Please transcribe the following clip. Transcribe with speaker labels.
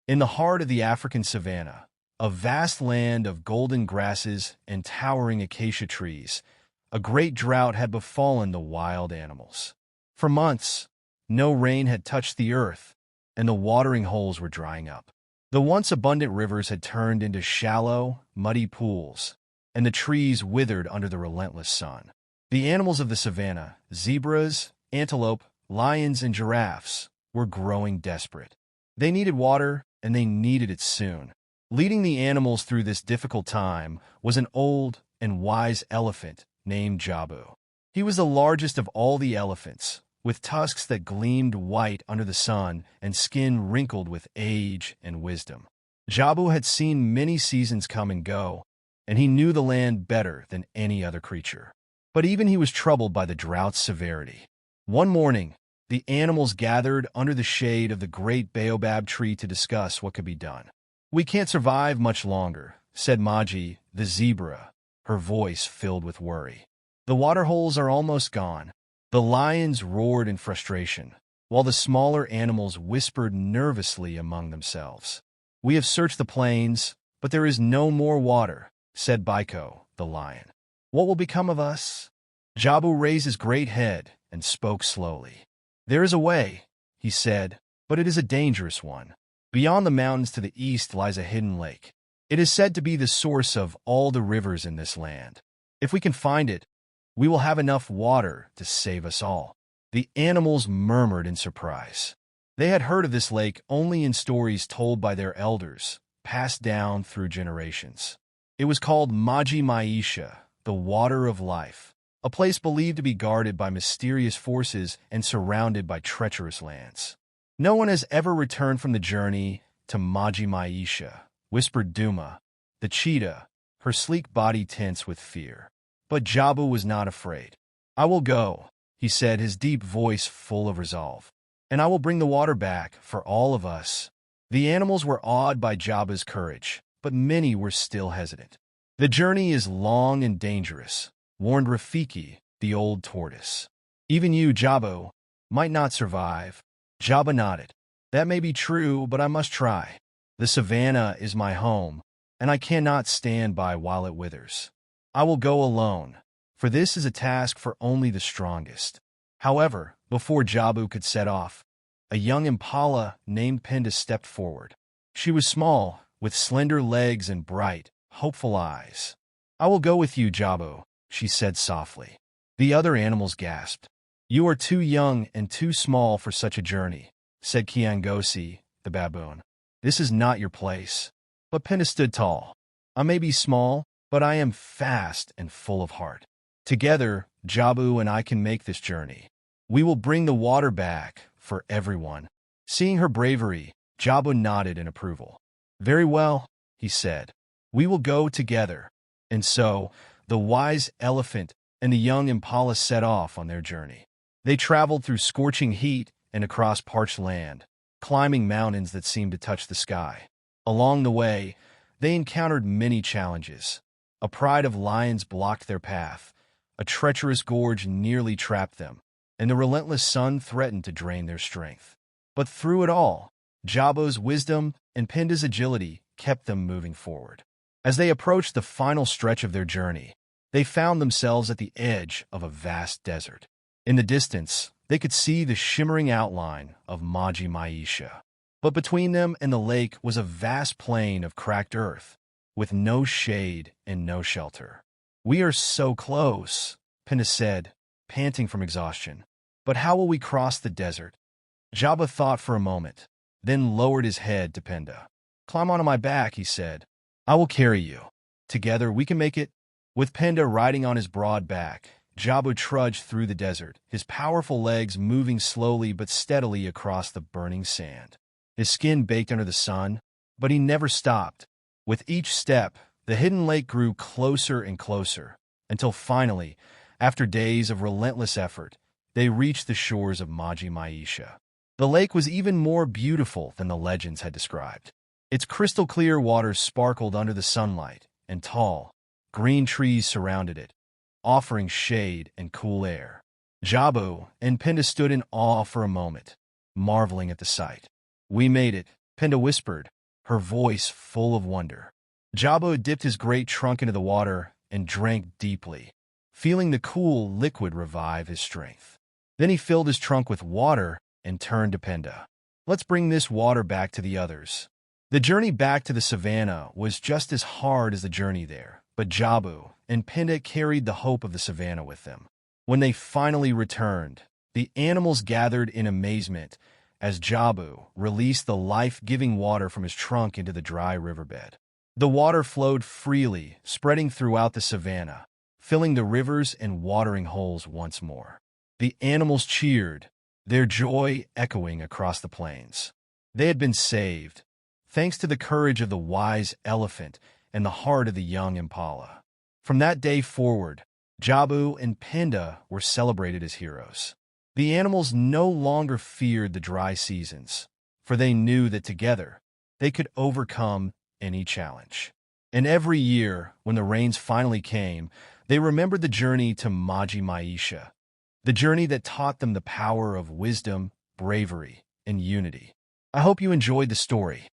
Speaker 1: In the heart of the African savanna, a vast land of golden grasses and towering acacia trees, a great drought had befallen the wild animals. For months, no rain had touched the earth, and the watering holes were drying up. The once abundant rivers had turned into shallow, muddy pools, and the trees withered under the relentless sun. The animals of the savanna, zebras, antelope, lions, and giraffes, were growing desperate. They needed water, and they needed it soon. Leading the animals through this difficult time was an old and wise elephant named Jabu. He was the largest of all the elephants, with tusks that gleamed white under the sun and skin wrinkled with age and wisdom. Jabu had seen many seasons come and go, and he knew the land better than any other creature. But even he was troubled by the drought's severity. One morning, the animals gathered under the shade of the great baobab tree to discuss what could be done. "We can't survive much longer," said Maji, the zebra, her voice filled with worry. "The water holes are almost gone." The lions roared in frustration, while the smaller animals whispered nervously among themselves. "We have searched the plains, but there is no more water," said Baiko, the lion. "What will become of us?" Jabu raised his great head and spoke slowly. "There is a way," he said, "but it is a dangerous one. Beyond the mountains to the east lies a hidden lake. It is said to be the source of all the rivers in this land. If we can find it, we will have enough water to save us all." The animals murmured in surprise. They had heard of this lake only in stories told by their elders, passed down through generations. It was called Maji Maisha, the water of life, a place believed to be guarded by mysterious forces and surrounded by treacherous lands. "No one has ever returned from the journey to Maji Maisha," whispered Duma, the cheetah, her sleek body tense with fear. But Jabu was not afraid. "I will go," he said, his deep voice full of resolve. "And I will bring the water back for all of us." The animals were awed by Jabu's courage, but many were still hesitant. "The journey is long and dangerous," warned Rafiki, the old tortoise. "Even you, Jabu, might not survive." Jabu nodded. "That may be true, but I must try. The savannah is my home, and I cannot stand by while it withers. I will go alone, for this is a task for only the strongest." However, before Jabu could set off, a young impala named Pinda stepped forward. She was small, with slender legs and bright, hopeful eyes. "I will go with you, Jabu," she said softly. The other animals gasped. "You are too young and too small for such a journey," said Kiangosi, the baboon. "This is not your place." But Pinda stood tall. "I may be small, but I am fast and full of heart. Together, Jabu and I can make this journey. We will bring the water back for everyone." Seeing her bravery, Jabu nodded in approval. "Very well," he said. "We will go together." And so, the wise elephant and the young impala set off on their journey. They traveled through scorching heat and across parched land, climbing mountains that seemed to touch the sky. Along the way, they encountered many challenges. A pride of lions blocked their path, a treacherous gorge nearly trapped them, and the relentless sun threatened to drain their strength. But through it all, Jabu's wisdom and Pinda's agility kept them moving forward. As they approached the final stretch of their journey, they found themselves at the edge of a vast desert. In the distance, they could see the shimmering outline of Maji Maisha. But between them and the lake was a vast plain of cracked earth, with no shade and no shelter. "We are so close," Pinda said, panting from exhaustion. "But how will we cross the desert?" Jabu thought for a moment, then lowered his head to Pinda. "Climb onto my back," he said. "I will carry you. Together we can make it." With Pinda riding on his broad back, Jabu trudged through the desert, his powerful legs moving slowly but steadily across the burning sand. His skin baked under the sun, but he never stopped. With each step, the hidden lake grew closer and closer, until finally, after days of relentless effort, they reached the shores of Maji Maisha. The lake was even more beautiful than the legends had described. Its crystal-clear waters sparkled under the sunlight, and tall, green trees surrounded it, offering shade and cool air. Jabu and Pinda stood in awe for a moment, marveling at the sight. "We made it," Pinda whispered, her voice full of wonder. Jabu dipped his great trunk into the water and drank deeply, feeling the cool liquid revive his strength. Then he filled his trunk with water and turned to Pinda. Let's bring this water back to the others. The journey back to the savannah was just as hard as the journey there, but Jabu and Pinda carried the hope of the savannah with them. When they finally returned, the animals gathered in amazement as Jabu released the life-giving water from his trunk into the dry riverbed. The water flowed freely, spreading throughout the savannah, filling the rivers and watering holes once more. The animals cheered, their joy echoing across the plains. They had been saved, thanks to the courage of the wise elephant and the heart of the young impala. From that day forward, Jabu and Pinda were celebrated as heroes. The animals no longer feared the dry seasons, for they knew that together they could overcome any challenge. And every year, when the rains finally came, they remembered the journey to Maji Maisha, the journey that taught them the power of wisdom, bravery, and unity. I hope you enjoyed the story.